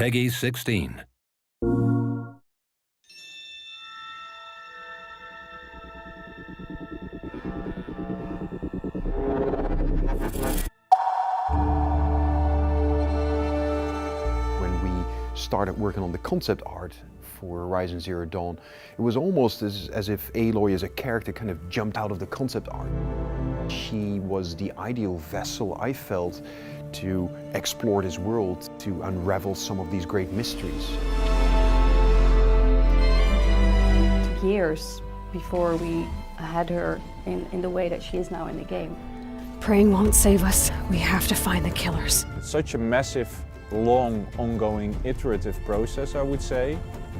Peggy 16. When we started working on the concept art for Horizon Zero Dawn, it was almost as if Aloy as a character kind of jumped out of the concept art. She was the ideal vessel, I felt, to explore this world, to unravel some of these great mysteries. It took years before we had her in the way that she is now in the game. Praying won't save us. We have to find the killers. It's such a massive, long, ongoing, iterative process, I would say.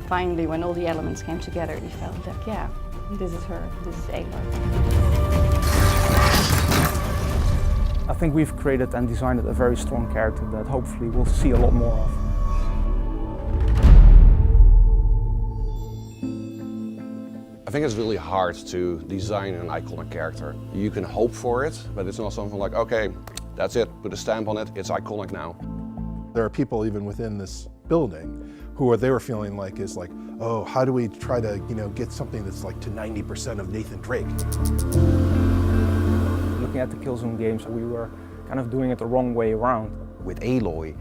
Finally, when all the elements came together, we felt like, yeah, this is her, this is Aloy. I think we've created and designed a very strong character that hopefully we'll see a lot more of. I think it's really hard to design an iconic character. You can hope for it, but it's not something like, okay, that's it, put a stamp on it, it's iconic now. There are people even within this building who they were feeling like is like, oh, how do we try to, get something that's like to 90% of Nathan Drake? Looking at the Killzone games, we were kind of doing it the wrong way around. With Aloy,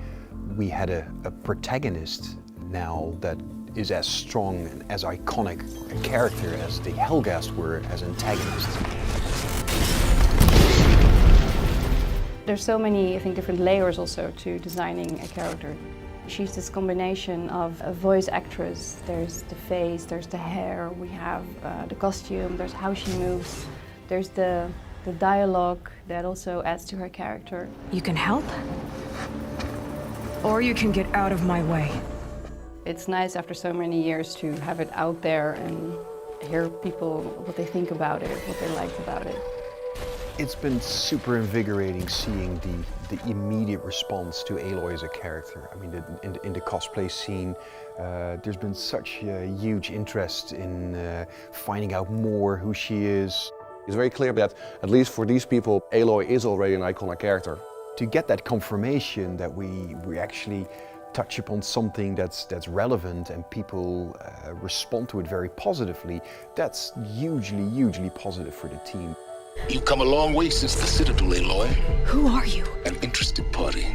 we had a protagonist now that is as strong and as iconic a character as the Helghast were as antagonists. There's so many, I think, different layers also to designing a character. She's this combination of a voice actress. There's the face, there's the hair, we have the costume, there's how she moves, there's the dialogue that also adds to her character. You can help, or you can get out of my way. It's nice after so many years to have it out there and hear people, what they think about it, what they liked about it. It's been super invigorating seeing the immediate response to Aloy as a character. I mean, in the cosplay scene, there's been such a huge interest in finding out more who she is. It's very clear that, at least for these people, Aloy is already an iconic character. To get that confirmation that we actually touch upon something that's relevant and people respond to it very positively, that's hugely positive for the team. You've come a long way since the Citadel, Aloy. Who are you? An interested party.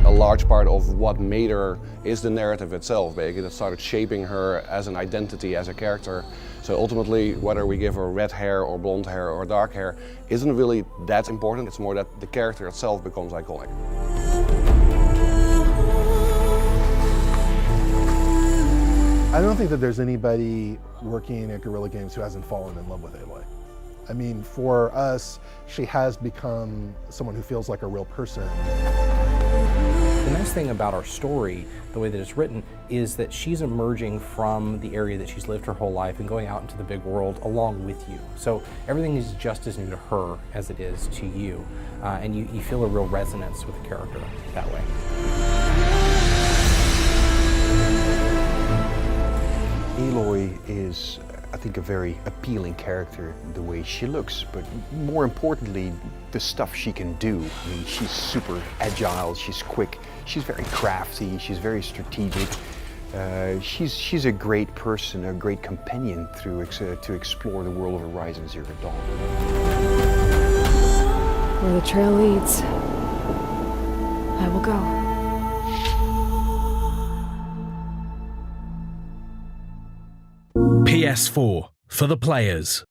A large part of what made her is the narrative itself, basically, that started shaping her as an identity, as a character. So ultimately, whether we give her red hair or blonde hair or dark hair isn't really that important. It's more that the character itself becomes iconic. I don't think that there's anybody working at Guerrilla Games who hasn't fallen in love with Aloy. I mean, for us, she has become someone who feels like a real person. The nice thing about our story, the way that it's written, is that she's emerging from the area that she's lived her whole life and going out into the big world along with you. So everything is just as new to her as it is to you. And you feel a real resonance with the character that way. Aloy is, I think, a very appealing character, the way she looks, but more importantly, the stuff she can do. I mean, she's super agile, she's quick, she's very crafty, she's very strategic. She's a great person, a great companion to explore the world of Horizon Zero Dawn. Where the trail leads, I will go. PS4 for the players.